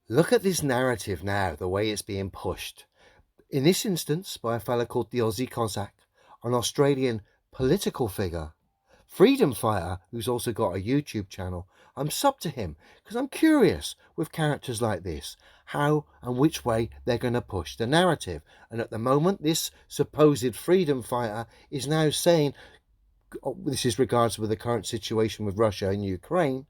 Look at this narrative now, the way it's being pushed. In this instance, by a fellow called the Aussie Cossack, an Australian political figure, freedom fighter, who's also got a YouTube channel. I'm sub to him because I'm curious with characters like this, how and which way they're going to push the narrative. And at the moment, this supposed freedom fighter is now saying, this is regards with the current situation with Russia and Ukraine,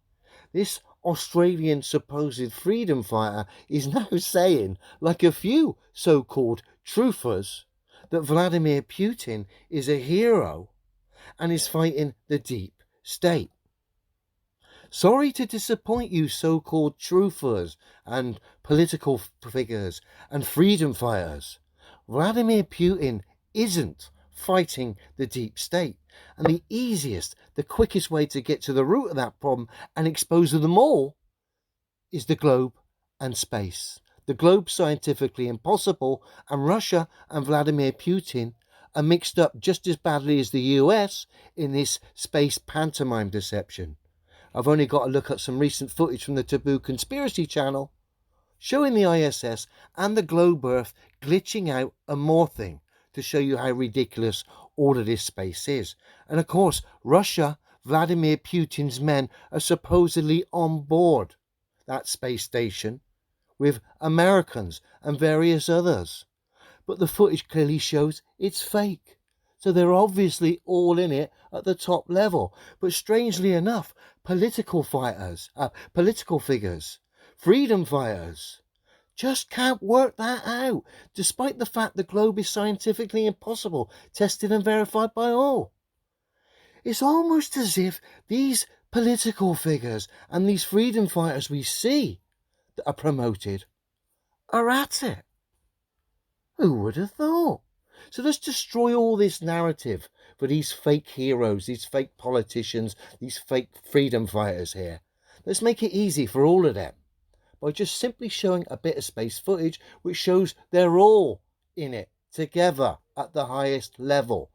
this Australian supposed freedom fighter is now saying, like a few so-called truthers, that Vladimir Putin is a hero and is fighting the deep state. Sorry to disappoint you so-called truthers and political figures and freedom fighters. Vladimir Putin isn't fighting the deep state. And the easiest, the quickest way to get to the root of that problem and expose them all is the globe and space. The globe's scientifically impossible, and Russia and Vladimir Putin are mixed up just as badly as the US in this space pantomime deception. I've only got to look at some recent footage from the Taboo Conspiracy channel showing the ISS and the globe Earth glitching out and morphing to show you how ridiculous all of this space is. And of course, Russia, Vladimir Putin's men are supposedly on board that space station with Americans and various others. But the footage clearly shows it's fake. So they're obviously all in it at the top level. But strangely enough, political figures, freedom fighters, just can't work that out, despite the fact the globe is scientifically impossible, tested and verified by all. It's almost as if these political figures and these freedom fighters we see that are promoted are at it. Who would have thought? So let's destroy all this narrative for these fake heroes, these fake politicians, these fake freedom fighters here. Let's make it easy for all of them by just simply showing a bit of space footage which shows they're all in it together at the highest level.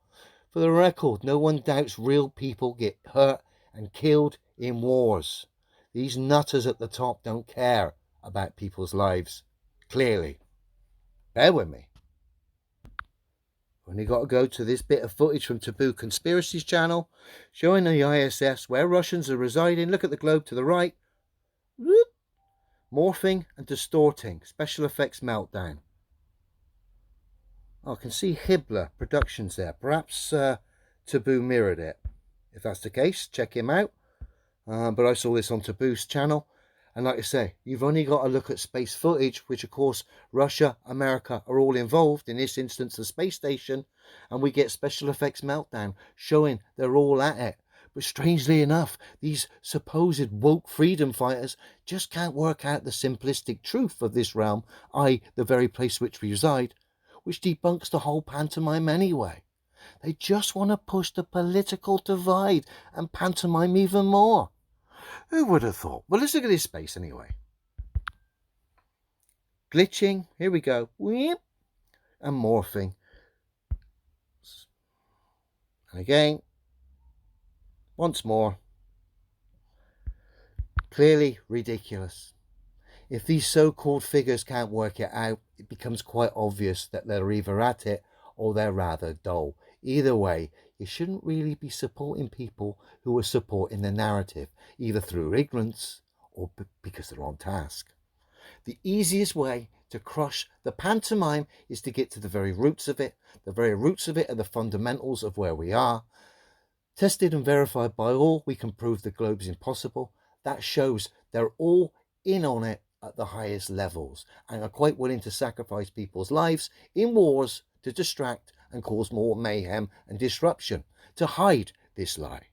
For the record, no one doubts real people get hurt and killed in wars. These nutters at the top don't care about people's lives, clearly. Bear with me. Only got to go to this bit of footage from Taboo Conspiracies channel showing the ISS where Russians are residing. Look at the globe to the right. Whoop. Morphing and distorting. Special effects meltdown. Oh, I can see Hibbler Productions there. Perhaps Taboo mirrored it. If that's the case, check him out. But I saw this on Taboo's channel. And like I say, you've only got to look at space footage, which of course Russia, America are all involved, in this instance the space station, and we get special effects meltdown showing they're all at it. But strangely enough, these supposed woke freedom fighters just can't work out the simplistic truth of this realm, i.e. the very place which we reside, which debunks the whole pantomime anyway. They just want to push the political divide and pantomime even more. Who would have thought? Well, let's look at this space anyway. Glitching, here we go, and morphing. And again, once more. Clearly ridiculous. If these so-called figures can't work it out, it becomes quite obvious that they're either at it or they're rather dull. Either way, you shouldn't really be supporting people who are supporting the narrative, either through ignorance or because they're on task. The easiest way to crush the pantomime is to get to the very roots of it. The very roots of it are the fundamentals of where we are. Tested and verified by all, we can prove the globe's impossible. That shows they're all in on it at the highest levels and are quite willing to sacrifice people's lives in wars to distract and cause more mayhem and disruption to hide this lie.